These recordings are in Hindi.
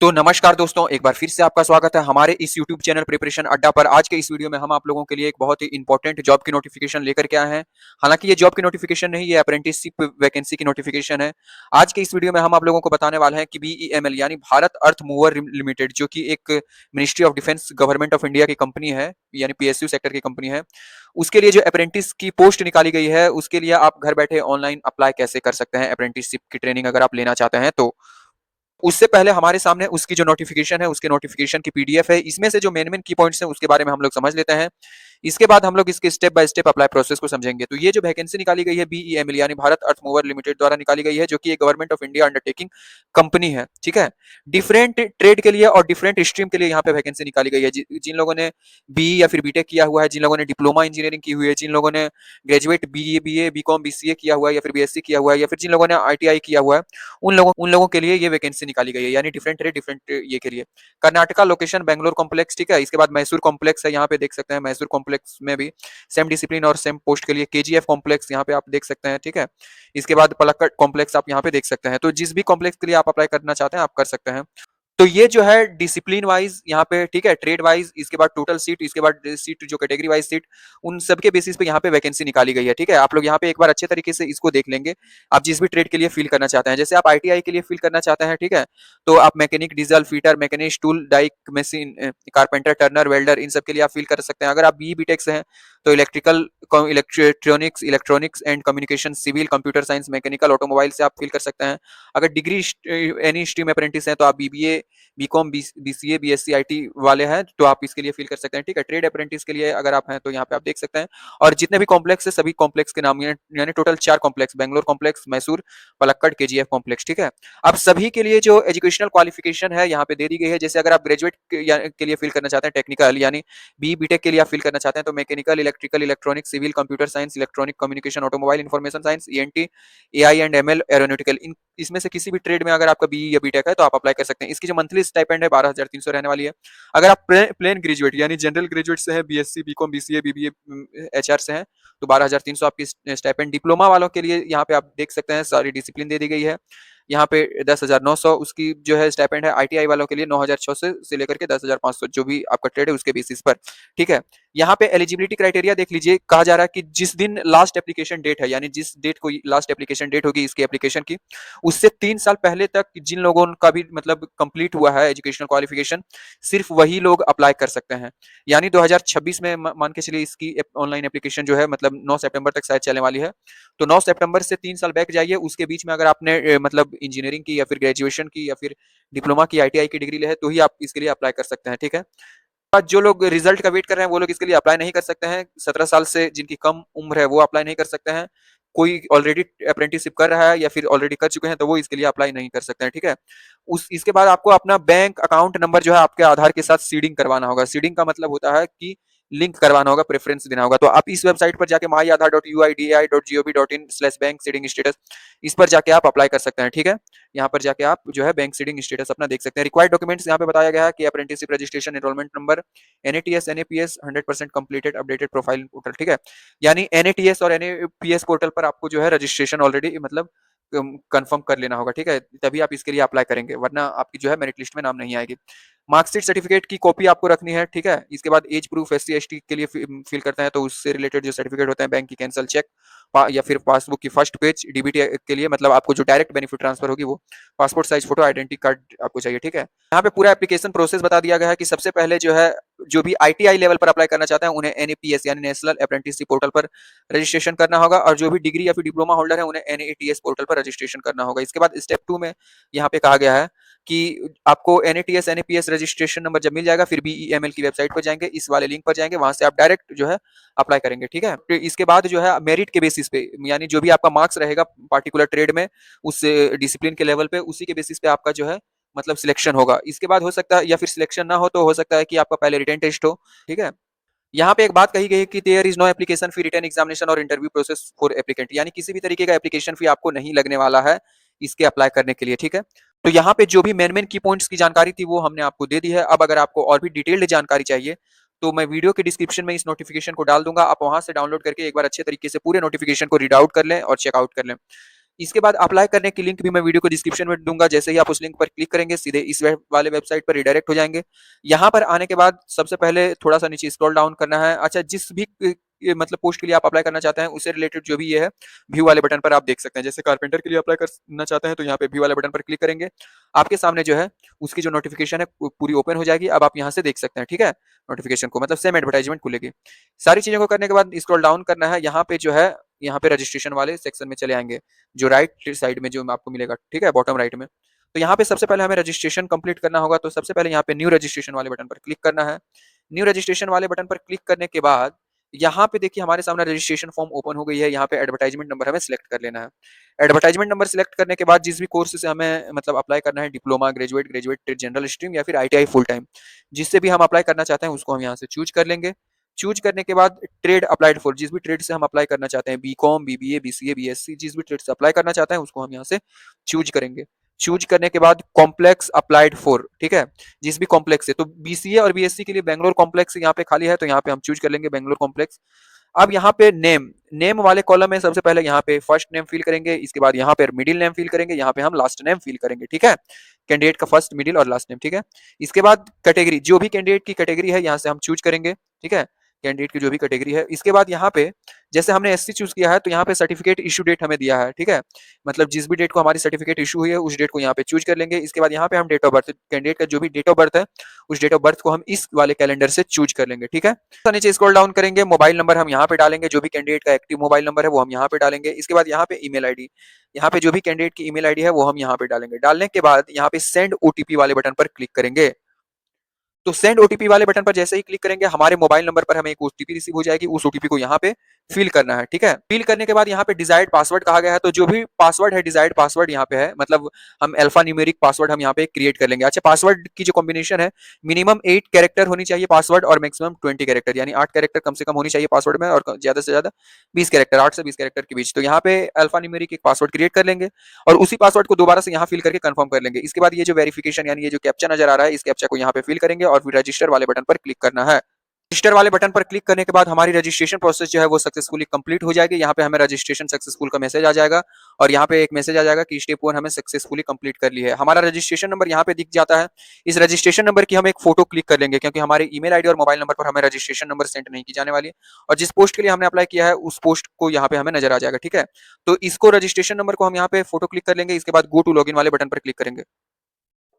तो नमस्कार दोस्तों, एक बार फिर से आपका स्वागत है हमारे इस यूट्यूब चैनल प्रिपरेशन अड्डा पर। आज के इस वीडियो में हम आप लोगों के लिए एक बहुत ही इंपॉर्टेंट जॉब की नोटिफिकेशन लेकर के आए हैं। हालांकि ये जॉब की नोटिफिकेशन नहीं, ये अप्रेंटिसशिप वैकेंसी की नोटिफिकेशन है। आज के इस वीडियो में हम आप लोगों को बताने वाले हैं कि बीईएमएल यानी भारत अर्थ मूवर लिमिटेड, जो कि एक ministry of defence government of India की कंपनी है, यानी पीएसयू सेक्टर की कंपनी है। उसके लिए जो अप्रेंटिस की पोस्ट निकाली गई है, उसके लिए आप घर बैठे ऑनलाइन अप्लाई कैसे कर सकते हैं अप्रेंटिसशिप की ट्रेनिंग अगर आप लेना चाहते हैं तो। उससे पहले हमारे सामने उसकी जो नोटिफिकेशन है, उसके नोटिफिकेशन की पीडीएफ है। इसमें से जो मेन की पॉइंट्स हैं उसके बारे में हम लोग समझ लेते हैं। इसके बाद हम लोग इसके step by step apply process को समझेंगे। तो ये जो वैकेंसी निकाली गई है बीईएमएल यानी भारत अर्थ मूवर लिमिटेड द्वारा निकाली गई है, जो कि एक government of India undertaking company है। ठीक है, डिफरेंट ट्रेड के लिए और डिफरेंट स्ट्रीम के लिए यहाँ पे वैकेंसी निकाली गई है। जिन लोगों ने बीई या फिर बीटेक किया हुआ है, जिन लोगों ने डिप्लोमा इंजीनियरिंग की हुई है, जिन लोगों ने ग्रेजुएट बीए बीकॉम बीसीए किया हुआ है, या फिर बीएससी किया हुआ है, या फिर जिन लोगों ने आईटीआई किया हुआ है, उन लोगों के लिए ये वैकेंसी निकाली गई है। यानी डिफरेंट है, डिफरेंट ये के लिए। Karnataka location Bangalore complex. ठीक है, इसके बाद मैसूर कॉम्प्लेक्स है, यहाँ पे देख सकते हैं। मैसूर कॉम्प्लेक्स में भी सेम डिसिप्लिन और सेम पोस्ट के लिए केजीएफ कॉम्प्लेक्स यहाँ पे आप देख सकते हैं। ठीक है, इसके बाद पलक्कड़ कॉम्प्लेक्स आप यहाँ पे देख सकते हैं। तो जिस भी कॉम्प्लेक्स के लिए आप अप्लाई करना चाहते हैं आप कर सकते हैं। तो ये जो है डिसिप्लिन वाइज यहाँ पे, ठीक है, ट्रेड वाइज, इसके बाद टोटल सीट, इसके बाद सीट जो कैटेगरी वाइज सीट, उन सब के बेसिस पे यहाँ पे वैकेंसी निकाली गई है। ठीक है, आप लोग यहाँ पे एक बार अच्छे तरीके से इसको देख लेंगे। आप जिस भी ट्रेड के लिए फिल करना चाहते हैं, जैसे आप आईटीआई के लिए फिल करना चाहते हैं, ठीक है, तो आप mechanic, diesel fitter, machinist, tool die machine, carpenter, turner, welder, इन सब के लिए आप फिल कर सकते हैं। अगर आप बी बीटेक से हैं तो electrical, electronics and communication, civil, computer science, mechanical, automobile से आप फिल कर सकते हैं। अगर डिग्री एनी स्ट्रीम अप्रेंटिस हैं तो आप BBA BCom BCA BSc IT वाले हैं तो आप इसके लिए फिल कर सकते हैं। ठीक है, ट्रेड अप्रेंटिस के लिए अगर आप हैं तो यहाँ पे आप देख सकते हैं। और जितने भी कॉम्प्लेक्स है सभी कॉम्प्लेक्स के नाम, यानी total 4 complex, Bangalore complex, Mysore, Palakkad, KGF complex. ठीक है, अब सभी के लिए जो एजुकेशनल क्वालिफिकेशन है यहाँ पे दे दी गई है। जैसे अगर आप ग्रेजुएट के लिए फिल करना चाहते हैं, टेक्निकल यानी बी बीटेक के लिए आप फिल करना चाहते हैं तो mechanical, electrical, electronic, civil, computer science, electronic communication, automobile, information science, ENT, AI and ML, aeronautical, इन इसमें से किसी भी ट्रेड में अगर आपका बी या बीटेक है तो आप अप्लाई कर सकते हैं। इसकी जो मंथली स्टाइपेंड है 12,300 रहने वाली है। अगर आप प्लेन ग्रेजुएट यानी जनरल ग्रेजुएट से हैं, BSc BCom BCA BBA HR से हैं तो 12,300 आपकी स्टाइपेंड। डिप्लोमा वालों के लिए यहाँ पे आप देख सकते हैं सारी डिसिप्लिन दे दी गई है। यहाँ पे 10,900 उसकी जो है स्टाइपेंड है। आईटीआई वालों के लिए 9,600 से लेकर के 10,500 जो भी आपका ट्रेड है उसके बेसिस पर। ठीक है, यहाँ पे एलिजिबिलिटी क्राइटेरिया देख लीजिए। कहा जा रहा है कि जिस दिन लास्ट एप्लीकेशन डेट है, यानी जिस डेट को लास्ट एप्लीकेशन डेट होगी इसकी एप्लीकेशन की, उससे 3 साल पहले तक जिन लोगों का भी मतलब कंप्लीट हुआ है एजुकेशनल क्वालिफिकेशन, सिर्फ वही लोग अप्लाई कर सकते हैं। यानी 2026 में मान के चलिए इसकी ऑनलाइन एप्लीकेशन जो है मतलब 9 सितंबर तक शायद चलने वाली है। तो 9 सितंबर से 3 साल बैक जाइए, उसके बीच में अगर आपने मतलब इंजीनियरिंग की या फिर ग्रेजुएशन की या फिर डिप्लोमा की, आईटीआई की डिग्री ली है तो ही आप इसके लिए अप्लाई कर सकते हैं। ठीक है, जो लोग रिजल्ट का वेट कर रहे हैं वो लोग इसके लिए अप्लाई नहीं कर सकते हैं। 17 साल से जिनकी कम उम्र है वो अप्लाई नहीं कर सकते हैं। कोई ऑलरेडी अप्रेंटिसशिप कर रहा है या फिर ऑलरेडी कर चुके हैं तो वो इसके लिए अप्लाई नहीं कर सकते हैं। ठीक है, इसके बाद आपको अपना बैंक अकाउंट नंबर जो है आपके आधार के साथ सीडिंग करवाना होगा। सीडिंग का मतलब होता है कि लिंक करवाना होगा, प्रेफरेंस देना होगा। तो आप इस वेबसाइट पर जाके myaadhar.uidi.gov.in/bank सीडिंग स्टेटस, इस पर जाके आप अप्लाई कर सकते हैं। ठीक है, यहाँ पर जाके आप जो है बैंक सीडिंग स्टेटस अपना देख सकते हैं। रिक्वायर्ड डॉक्यूमेंट्स यहाँ पे बताया गया है कि apprenticeship registration, enrolment number, NATS NAPS 100% completed updated profile portal. ठीक है, यानी एनएटीएस और एनएपीएस पोर्टल पर आपको जो है रजिस्ट्रेशन ऑलरेडी मतलब कंफर्म कर लेना होगा। ठीक है, तभी आप इसके लिए अप्लाई करेंगे, वरना आपकी जो है मेरिट लिस्ट में नाम नहीं आएगी। मार्कशीट सर्टिफिकेट की कॉपी आपको रखनी है। ठीक है, इसके बाद एज प्रूफ एससी एसटी के लिए फिल करते हैं तो उससे रिलेटेड जो सर्टिफिकेट होते हैं, बैंक की कैंसल चेक या फिर पासबुक की फर्स्ट पेज, डीबीटी के लिए मतलब आपको जो डायरेक्ट बेनिफिट ट्रांसफर होगी वो, passport size photo, identity card आपको चाहिए। ठीक है, यहाँ पे पूरा एप्लीकेशन प्रोसेस बता दिया गया है कि सबसे पहले जो है जो भी आईटीआई लेवल पर अप्लाई करना चाहते हैं उन्हें एनएपीएस यानी नेशनल अप्रेंटिसशिप पोर्टल पर रजिस्ट्रेशन करना होगा, और जो भी डिग्री या फिर डिप्लोमा होल्डर है उन्हें एनएटीएस पोर्टल पर रजिस्ट्रेशन करना होगा। इसके बाद स्टेप 2 में यहाँ पे कहा गया है कि आपको एनएटीएस एनएपीएस रजिस्ट्रेशन नंबर जब मिल जाएगा फिर बीईएमएल की वेबसाइट पर जाएंगे, इस वाले लिंक पर जाएंगे, वहां से आप डायरेक्ट जो है अप्लाई करेंगे। ठीक है, तो इसके बाद जो है मेरिट के बेसिस पे यानी जो भी आपका मार्क्स रहेगा पार्टिकुलर ट्रेड में उस डिसिप्लिन के लेवल पे, उसी के बेसिस पे आपका जो है मतलब सिलेक्शन होगा। इसके बाद हो सकता है या फिर सिलेक्शन ना हो तो हो सकता है कि आपका पहले रिटन टेस्ट हो। ठीक है, यहाँ पे एक बात कही गई है कि there is no application fee, written examination और इंटरव्यू प्रोसेस फॉर एप्लीकेंट, यानी किसी भी तरीके का एप्लीकेशन फी आपको नहीं लगने वाला है इसके अप्लाई करने के लिए। ठीक है, तो यहाँ पे जो भी मेन की पॉइंट्स की जानकारी थी वो हमने आपको दे दी है। अब अगर आपको और भी डिटेल्ड जानकारी चाहिए तो मैं वीडियो के डिस्क्रिप्शन में इस नोटिफिकेशन को डाल दूंगा, आप वहां से डाउनलोड करके एक बार अच्छे तरीके से पूरे नोटिफिकेशन को रीड आउट कर लें और चेकआउट कर लें। इसके बाद अप्लाई करने की लिंक भी मैं वीडियो को डिस्क्रिप्शन में दूंगा। जैसे ही आप उस लिंक पर क्लिक करेंगे सीधे इस वाले वेबसाइट पर रिडायरेक्ट हो जाएंगे। यहाँ पर आने के बाद सबसे पहले थोड़ा सा नीचे स्क्रॉल डाउन करना है। अच्छा, जिस भी ये मतलब पोस्ट के लिए आप अप्लाई करना चाहते हैं उससे रिलेटेड जो भी ये है व्यू वाले बटन पर आप देख सकते हैं। जैसे कारपेंटर के लिए अप्लाई करना चाहते हैं तो यहाँ पे व्यू वाले बटन पर क्लिक करेंगे, आपके सामने जो है उसकी जो नोटिफिकेशन है पूरी ओपन हो जाएगी। अब आप यहाँ से देख सकते हैं, ठीक है, नोटिफिकेशन को मतलब सेम एडवर्टाइजमेंट खुलेगी। सारी चीजों को करने के बाद स्क्रॉल डाउन करना है। यहाँ पे जो है यहाँ पे रजिस्ट्रेशन वाले सेक्शन में चले आएंगे, जो राइट साइड में जो आपको मिलेगा, ठीक है, बॉटम राइट में। तो यहाँ पे सबसे पहले हमें रजिस्ट्रेशन कंप्लीट करना होगा। तो सबसे पहले यहाँ पे न्यू रजिस्ट्रेशन वाले बटन पर क्लिक करना है। न्यू रजिस्ट्रेशन वाले बटन पर क्लिक करने के बाद यहाँ पे देखिए हमारे सामने रजिस्ट्रेशन फॉर्म ओपन हो गई है। यहाँ पे एडवर्टाइजमेंट नंबर हमें सिलेक्ट कर लेना है। एडवर्टाइजमेंट नंबर सिलेक्ट करने के बाद जिस भी कोर्स से हमें मतलब अप्लाई करना है, diploma, graduate, graduate general stream या फिर आईटीआई फुल टाइम, जिससे भी हम अप्लाई करना चाहते हैं उसको हम यहाँ से चूज कर लेंगे। चूज करने के बाद ट्रेड अप्लाइड फॉर, जिस भी ट्रेड से हम अप्लाई करना चाहते हैं, बीकॉम, बीबीए, बीसीए, बीएससी, जिस भी ट्रेड से अप्लाई करना चाहते हैं उसको हम यहाँ से चूज करेंगे। चूज करने के बाद कॉम्प्लेक्स अप्लाइड फॉर, ठीक है, जिस भी कॉम्प्लेक्स है, तो बीसीए और बीएससी के लिए बेंगलोर कॉम्प्लेक्स यहाँ पे खाली है तो यहाँ पे हम चूज कर लेंगे बेंगलोर कॉम्प्लेक्स। अब यहाँ पे नेम, नेम वाले कॉलम में सबसे पहले यहाँ पे फर्स्ट नेम फिल करेंगे, इसके बाद यहाँ पे मिडिल नेम फिल करेंगे, यहाँ पे हम लास्ट नेम फिल करेंगे, ठीक है, कैंडिडेट का फर्स्ट, मिडिल और लास्ट नेम, ठीक है। इसके बाद कैटेगरी, जो भी कैंडिडेट की कैटेगरी है यहाँ से हम चूज करेंगे, ठीक है, कैंडिडेट की जो भी कैटेगरी है। इसके बाद यहाँ पे जैसे हमने एससी चूज किया है तो यहाँ पे सर्टिफिकेट इशू डेट हमें दिया है, ठीक है, मतलब जिस भी डेट को हमारी सर्टिफिकेट इशू हुई है उस डेट को यहाँ पे चूज कर लेंगे। इसके बाद यहाँ पे हम डेट ऑफ बर्थ, कैंडिडेट का जो भी डेट ऑफ बर्थ है उस डेट ऑफ बर्थ को हम इस वाले कैलेंडर से चूज कर लेंगे, ठीक है। तो नीचे स्क्रॉल डाउन करेंगे, मोबाइल नंबर हम यहाँ पे डालेंगे, जो भी कैंडिडेट का एक्टिव मोबाइल नंबर है वो हम यहाँ पे डालेंगे। इसके बाद यहाँ पे ईमेल आईडी, यहाँ पे जो भी कैंडिडेट की ईमेल आईडी है वो हम यहाँ पे डालेंगे। डालने के बाद यहाँ पे सेंड ओटीपी वाले बटन पर क्लिक करेंगे। तो सेंड ओटीपी वाले बटन पर जैसे ही क्लिक करेंगे हमारे मोबाइल नंबर पर हमें एक ओटीपी रिसीव हो जाएगी। उस ओटीपी को यहाँ पे फिल करना है, ठीक है। फिल करने के बाद यहाँ पे डिजायर्ड पासवर्ड कहा गया है, तो जो भी पासवर्ड है डिजायर्ड पासवर्ड यहाँ पे है, मतलब हम अल्फा न्यूमेरिक पासवर्ड हम यहाँ पे क्रिएट कर लेंगे। अच्छा, पासवर्ड की जो कॉम्बिनेशन है मिनिमम 8 कैरेक्टर होनी चाहिए पासवर्ड और मैक्सिमम 20 कैरेक्टर, यानी 8 कैरेक्टर कम से कम होनी चाहिए पासवर्ड में और ज्यादा से ज्यादा 20 कैरेक्टर, 8 से 20 कैरेक्टर के बीच। तो यहाँ पे अल्फा न्यूमेरिक एक पासवर्ड क्रिएट कर लेंगे और उसी पासवर्ड को दोबारा से यहाँ फिल करके कंफर्म कर लेंगे। इसके बाद ये जो वेरिफिकेशन यानी ये जो कैप्चा नजर आ रहा है इस कैप्चा को यहाँ पे फिल करेंगे और फिर रजिस्टर वाले बटन पर क्लिक करना है। रजिस्टर वाले बटन पर क्लिक करने के बाद हमारी रजिस्ट्रेशन प्रोसेस जो है वो सक्सेसफुली कंप्लीट हो जाएगी। यहाँ पे हमें रजिस्ट्रेशन सक्सेसफुल का मैसेज आ जाएगा और यहाँ पे एक मैसेज आ जाएगा कि स्टेप 1 हमें सक्सेसफुली कंप्लीट कर ली है। हमारा रजिस्ट्रेशन नंबर यहाँ पे दिख जाता है। इस रजिस्ट्रेशन नंबर की हम एक फोटो क्लिक कर लेंगे क्योंकि हमारे ईमेल आईडी और मोबाइल नंबर पर हमें रजिस्ट्रेशन नंबर सेंड नहीं की जाने वाली है और जिस पोस्ट के लिए हमने अप्लाई किया है उस पोस्ट को यहाँ पे हमें नजर आ जाएगा, ठीक है। तो इसको रजिस्ट्रेशन नंबर को हम यहाँ पे फोटो क्लिक कर लेंगे। इसके बाद गो टू लॉगिन वाले बटन पर क्लिक करेंगे।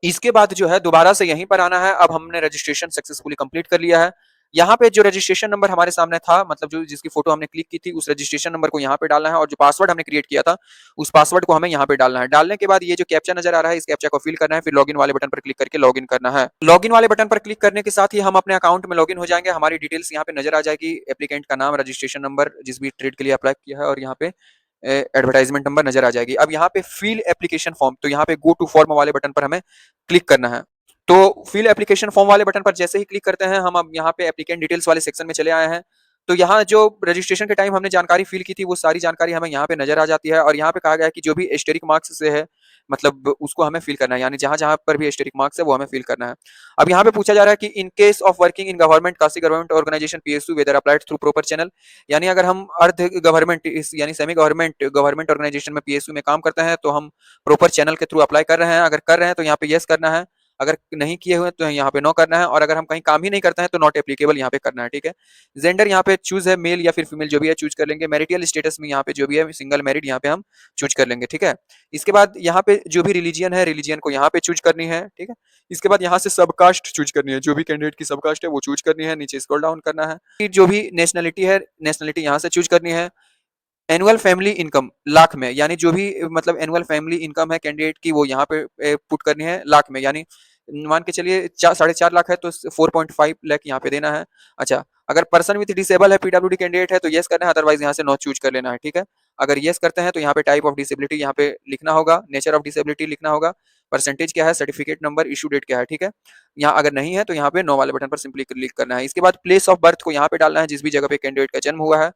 इसके बाद जो है दोबारा से यहीं पर आना है। अब हमने रजिस्ट्रेशन सक्सेसफुली कंप्लीट कर लिया है। यहाँ पे जो रजिस्ट्रेशन नंबर हमारे सामने था, मतलब जो जिसकी फोटो हमने क्लिक की थी उस रजिस्ट्रेशन नंबर को यहाँ पे डालना है और जो पासवर्ड हमने क्रिएट किया था उस पासवर्ड को हमें यहाँ पे डालना है। डालने के बाद ये जो कैप्चा नजर आ रहा है इस कैप्चा को फिल करना है, फिर लॉगिन वाले बटन पर क्लिक करके लॉगिन करना है। लॉगिन वाले बटन पर क्लिक करने के साथ ही हम अपने अकाउंट में लॉगिन हो जाएंगे। हमारी डिटेल्स यहाँ पे नजर आ जाएगी, एप्लीकेंट का नाम, रजिस्ट्रेशन नंबर जिस भी ट्रेड के लिए अप्लाई किया है और यहाँ पे एडवर्टाइजमेंट नंबर नजर आ जाएगी। अब यहाँ पे फिल एप्लीकेशन फॉर्म, तो यहाँ पे गो टू फॉर्म वाले बटन पर हमें क्लिक करना है। तो फिल एप्लीकेशन फॉर्म वाले बटन पर जैसे ही क्लिक करते हैं हम अब यहाँ पे एप्लीकेंट डिटेल्स वाले सेक्शन में चले आए हैं। तो यहाँ जो रजिस्ट्रेशन के टाइम हमने जानकारी फिल की थी वो सारी जानकारी हमें यहाँ पे नजर आ जाती है और यहाँ पे कहा गया है कि जो भी एस्टेरिक मार्क्स से है मतलब उसको हमें फिल करना है, यानी जहां जहां पर भी एस्टेरिक मार्क्स है वो हमें फिल करना है। अब यहाँ पे पूछा जा रहा है कि in case of working in government quasi government organisation PSU whether applied through proper channel, यानी अगर हम अर्ध गवर्नमेंट यानी सेमी गवर्नमेंट गवर्नमेंट ऑर्गेनाइजेशन में पीएसयू में काम करते हैं तो हम प्रॉपर चैनल के थ्रू अप्लाई कर रहे हैं। अगर कर रहे हैं तो यहाँ पे यस करना है, अगर नहीं किए हुए तो यहाँ पे नो करना है और अगर हम कहीं काम ही नहीं करते हैं तो नॉट एप्लीकेबल यहाँ पे करना है, ठीक है। जेंडर यहाँ पे चूज है मेल या फिर फीमेल जो भी है चूज कर लेंगे। मैरिटल स्टेटस में यहाँ पे जो भी है सिंगल मैरिड यहाँ पे हम चूज कर लेंगे, ठीक है। इसके बाद यहाँ पे जो भी रिलीजियन है रिलीजियन को यहाँ पे चूज करनी है, ठीक है। इसके बाद यहाँ से सबकास्ट चूज करनी है, जो भी कैंडिडेट की सबकास्ट है वो चूज करनी है। नीचे स्क्रॉल डाउन करना है, फिर जो भी नेशनलिटी है नेशनलिटी यहाँ से चूज करनी है। एनुअल फैमिली इनकम लाख में, यानी जो भी मतलब एनुअल फैमिली इनकम है कैंडिडेट की वो यहाँ पे पुट करनी है लाख में, यानी मान के चलिए 4.5 लाख है तो 4.5 लाख यहाँ पे देना है। अच्छा, अगर पर्सन विद डिसेबल है पीडब्ल्यूडी कैंडिडेट है तो यस करना है, अदरवाइज यहाँ से नो चूज कर लेना है, ठीक है। अगर यस करते हैं तो यहाँ पे टाइप ऑफ डिसेबिलिटी यहाँ पे लिखना होगा, नेचर ऑफ डिसेबिलिटी लिखना होगा, परसेंटेज क्या है, सर्टिफिकेट नंबर, इशू डेट क्या है, ठीक है। यहाँ अगर नहीं है तो यहाँ पे नो वाले बटन पर सिंपली क्लिक करना है। इसके बाद प्लेस ऑफ बर्थ को यहाँ पे डालना है, जिस भी जगह पे कैंडिडेट का जन्म हुआ है,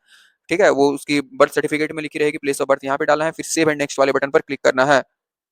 ठीक है, वो उसकी बर्थ सर्टिफिकेट में लिखी रहेगी प्लेस ऑफ बर्थ यहाँ पे डालना है, फिर सेव एंड नेक्स्ट वाले बटन पर क्लिक करना है।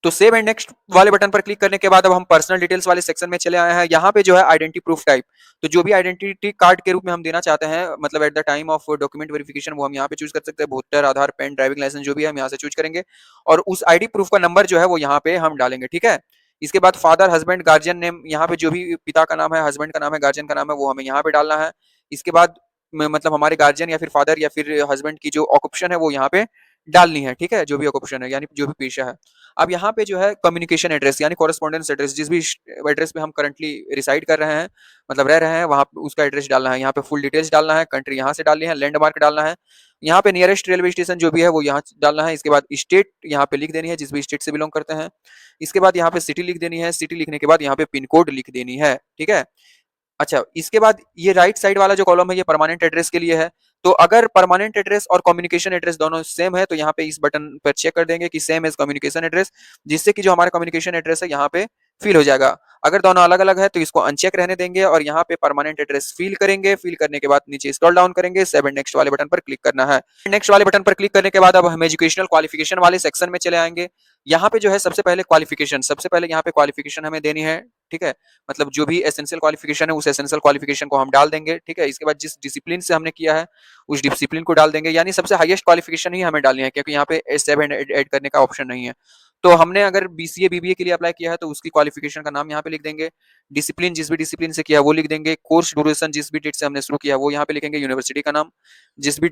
तो सेव एंड नेक्स्ट वाले बटन पर क्लिक करने के बाद अब हम पर्सनल डिटेल्स वाले सेक्शन में चले आए हैं। यहाँ पे जो है आइडेंटिटी प्रूफ टाइप, तो जो भी आइडेंटिटी कार्ड के रूप में हम देना चाहते हैं, मतलब at the time of document verification, वो हम यहाँ पे चूज कर सकते हैं। वोटर, आधार, पैन, ड्राइविंग लाइसेंस, जो भी है हम यहाँ से चूज करेंगे और उस आईडी प्रूफ का नंबर जो है वो यहाँ पे हम डालेंगे। ठीक है, इसके बाद फादर, हस्बैंड, गार्जियन नेम, यहाँ पे जो भी पिता का नाम है, हस्बैंड का नाम है, गार्जियन का नाम है, वो हमें यहाँ पे डालना है। इसके बाद मतलब हमारे गार्जियन या फिर फादर या फिर हस्बैंड की जो ऑक्यूपेशन है वो यहाँ पे डालनी है। ठीक है, जो भी ऑक्यूपेशन है यानी जो भी पेशा है। अब यहाँ पे जो है कम्युनिकेशन एड्रेस यानी कॉरेस्पॉन्डेंस एड्रेस, जिस भी एड्रेस पे हम करंटली रिसाइड कर रहे हैं, मतलब रह रहे हैं, वहाँ उसका एड्रेस डालना है। यहाँ पे फुल डिटेल्स डालना है, कंट्री यहाँ से डालनी है, लैंडमार्क डालना है, यहाँ पे नियरेस्ट रेलवे स्टेशन जो भी है वो यहाँ डालना है। इसके बाद स्टेट यहाँ पे लिख देनी है, जिस भी स्टेट से बिलोंग करते हैं। इसके बाद यहाँ पे सिटी लिख देनी है, सिटी लिखने के बाद यहाँ पे पिन कोड लिख देनी है। ठीक है, अच्छा, इसके बाद ये राइट साइड वाला जो कॉलम है ये परमानेंट एड्रेस के लिए है। तो अगर परमानेंट एड्रेस और कम्युनिकेशन एड्रेस दोनों सेम है तो यहाँ पे इस बटन पर चेक कर देंगे कि सेम एज कम्युनिकेशन एड्रेस, जिससे कि जो हमारा कम्युनिकेशन एड्रेस है यहाँ पे फिल हो जाएगा। अगर दोनों अलग अलग है तो इसको अनचेक रहने देंगे और यहाँ पे परमानेंट एड्रेस फिल करेंगे। फिल करने के बाद नीचे स्क्रॉल डाउन करेंगे, सेव एंड नेक्स्ट वाले बटन पर क्लिक करना है। नेक्स्ट वाले बटन पर क्लिक करने के बाद अब हम एजुकेशनल क्वालिफिकेशन वाले सेक्शन में चले आएंगे। यहाँ पे जो है सबसे पहले क्वालिफिकेशन, सबसे पहले यहाँ पे क्वालिफिकेशन हमें देनी है। ठीक है, मतलब जो भी एसेंशियल क्वालिफिकेशन है उस एसेंशियल क्वालिफिकेशन को हम डाल देंगे। ठीक है, इसके बाद जिस डिसिप्लिन से हमने किया है उस डिसिप्लिन को डाल देंगे, यानी सबसे हाईएस्ट क्वालिफिकेशन ही हमें डालनी है, क्योंकि यहाँ पे S7 ऐड करने का ऑप्शन नहीं है। तो हमने अगर BCA BBA के लिए अप्लाई किया है तो उसकी क्वालिफिकेशन का नाम यहाँ पे लिख देंगे। डिसिप्लिन जिस भी डिसिप्लिन से किया है वो लिख देंगे। कोर्स ड्यूरेशन जिस भी डेट से हमने शुरू किया वो यहाँ पे लिखेंगे। यूनिवर्सिटी का नाम, जिस भी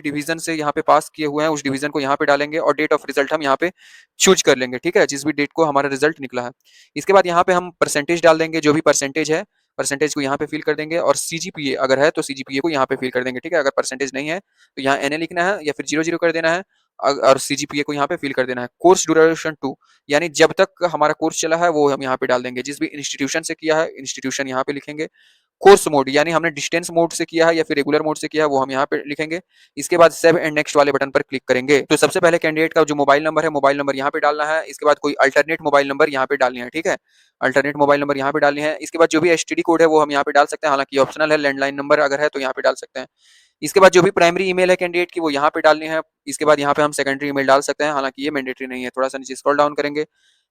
डिवीजन से यहाँ पे पास किए हुए हैं उस डिवीजन को यहाँ पे डालेंगे और डेट ऑफ रिजल्ट हम यहाँ पे चूज कर लेंगे। ठीक है, जिस भी डेट को हमारा रिजल्ट निकला है। इसके बाद यहाँ पे हम परसेंटेज डाल देंगे, जो भी परसेंटेज है परसेंटेज को यहाँ पे फिल कर देंगे और CGPA अगर है तो CGPA को यहाँ पे फिल कर देंगे। ठीक है, अगर परसेंटेज नहीं है तो यहाँ NA लिखना है या फिर 00 कर देना है और CGPA को यहाँ पे फिल कर देना है। कोर्स ड्यूरेशन 2 यानी जब तक हमारा कोर्स चला है वो हम यहाँ पे डाल देंगे। जिस भी इंस्टीट्यूशन से किया है इंस्टीट्यूशन यहाँ पे लिखेंगे। कोर्स मोड यानी हमने डिस्टेंस मोड से किया है या फिर रेगुलर मोड से किया है वो हम यहाँ पे लिखेंगे। इसके बाद सेव एंड नेक्स्ट वाले बटन पर क्लिक करेंगे। तो सबसे पहले कैंडिडेट का जो मोबाइल नंबर है मोबाइल नंबर यहाँ पे डालना है। इसके बाद कोई अल्टरनेट मोबाइल नंबर यहाँ पे डालनी है। ठीक है, अल्टरनेट मोबाइल नंबर यहाँ पे डालनी है। इसके बाद जो भी STD कोड है वो हम यहाँ पे डाल सकते हैं, हालांकि ऑप्शनल है। लैंडलाइन नंबर अगर है तो यहाँ पे डाल सकते हैं। इसके बाद जो भी प्राइमरी ईमेल है कैंडिडेट की वो यहाँ पे डालनी है। इसके बाद यहाँ पे हम सेकेंडरी ईमेल डाल सकते हैं, हालांकि ये मैंडेटरी नहीं है। थोड़ा सा नीचे स्क्रॉल डाउन करेंगे,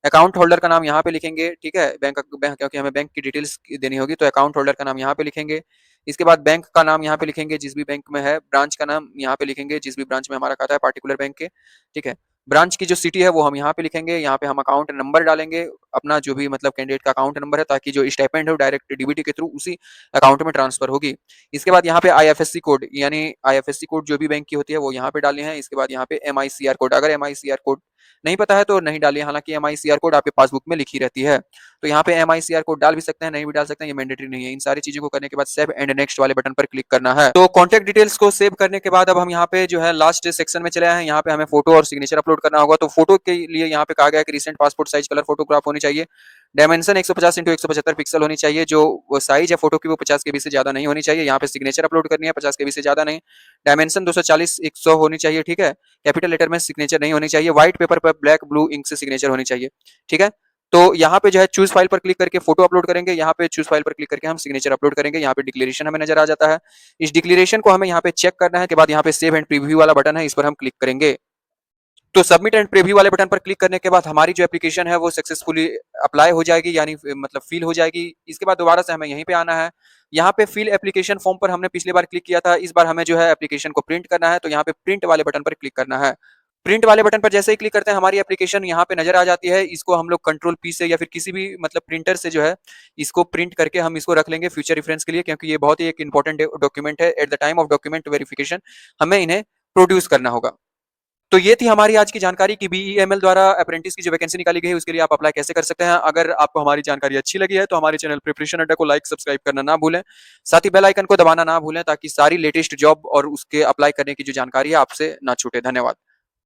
अकाउंट होल्डर का नाम यहाँ पे लिखेंगे। ठीक है, बैंक क्योंकि हमें बैंक की डिटेल्स देनी होगी तो अकाउंट होल्डर का नाम यहाँ पे लिखेंगे। इसके बाद बैंक का नाम यहाँ पे लिखेंगे, जिस भी बैंक में है। ब्रांच का नाम यहाँ पे लिखेंगे, जिस भी ब्रांच में हमारा खाता है पार्टिकुलर बैंक के। ठीक है, ब्रांच की जो सिटी है वो हम यहाँ पे लिखेंगे। यहाँ पे हम अकाउंट नंबर डालेंगे, अपना जो भी मतलब कैंडिडेट का अकाउंट नंबर है, ताकि जो स्टाइपेंड है वो डायरेक्ट DBT के थ्रू उसी अकाउंट में ट्रांसफर होगी। इसके बाद यहाँ पे IFSC कोड यानी IFSC कोड जो भी बैंक की होती है वो यहाँ पे डालनी है। इसके बाद यहाँ पे MICR कोड, अगर MICR कोड नहीं पता है तो नहीं डालिए, हालांकि MICR कोड आपके पासबुक में लिखी रहती है। तो यहाँ पे MICR कोड डाल भी सकते हैं, नहीं भी डाल सकते हैं, ये मैंडेटरी नहीं है। इन सारी चीजों को करने के बाद सेव एंड नेक्स्ट वाले बटन पर क्लिक करना है। तो कॉन्टैक्ट डिटेल्स को सेव करने के बाद अब हम यहाँ पे जो है लास्ट सेक्शन में चले आए हैं। यहाँ पे हमें फोटो और सिग्नेचर अपलोड करना होगा। तो फोटो के लिए यहाँ पे कहा गया है कि recent passport size colour photograph होनी चाहिए। डायमेंशन 150 x 175 पिक्सल होनी चाहिए। जो साइज है फोटो की वो 50 KB से ज्यादा नहीं होनी चाहिए। यहाँ पे सिग्नेचर अपलोड करनी है, 50 KB से ज्यादा नहीं। डायमेंशन 240 x 100 होनी चाहिए। ठीक है, कैपिटल लेटर में सिग्नेचर नहीं होनी चाहिए। व्हाइट पेपर पर ब्लैक ब्लू इंक से सिग्नेचर होनी चाहिए। ठीक है, तो यहाँ पे जो है चूज फाइल पर क्लिक करके फोटो अपलोड करेंगे। यहाँ पे चूज फाइल पर क्लिक करके हम सिग्नेचर अपलोड करेंगे। यहाँ पे डिक्लेरेशन हमें नजर आ जाता है। इस डिक्लेरेशन को हमें यहाँ पे चेक करना है। के बाद यहाँ पे सेव एंड प्रीव्यू वाला बटन है, इस पर हम क्लिक करेंगे। तो सबमिट एंड प्रीव्यू वाले बटन पर क्लिक करने के बाद हमारी जो एप्लीकेशन है वो सक्सेसफुली अप्लाई हो जाएगी, यानी मतलब फिल हो जाएगी। इसके बाद दोबारा से हमें यहीं पे आना है। यहाँ पे फिल एप्लीकेशन फॉर्म पर हमने पिछली बार क्लिक किया था, इस बार हमें जो है एप्लीकेशन को प्रिंट करना है। तो यहाँ पे प्रिंट वाले बटन पर क्लिक करना है। प्रिंट वाले बटन पर जैसे ही क्लिक करते हैं हमारी एप्लीकेशन यहाँ पे नजर आ जाती है। इसको हम लोग Ctrl+P से या फिर किसी भी मतलब प्रिंटर से जो है इसको प्रिंट करके हम इसको रख लेंगे फ्यूचर रेफरेंस के लिए, क्योंकि ये बहुत ही एक इंपॉर्टेंट डॉक्यूमेंट है। At the time of document verification हमें इन्हें प्रोड्यूस करना होगा। तो ये थी हमारी आज की जानकारी कि BEML द्वारा अप्रेंटिस की जो वैकेंसी निकाली गई है उसके लिए आप अप्लाई कैसे कर सकते हैं। अगर आपको हमारी जानकारी अच्छी लगी है तो हमारे चैनल प्रिपरेशन अड्डा को लाइक सब्सक्राइब करना ना भूलें, साथ ही बेल आइकन को दबाना ना भूलें, ताकि सारी लेटेस्ट जॉब और उसके अप्लाई करने की जो जानकारी है आपसे ना छूटे। धन्यवाद।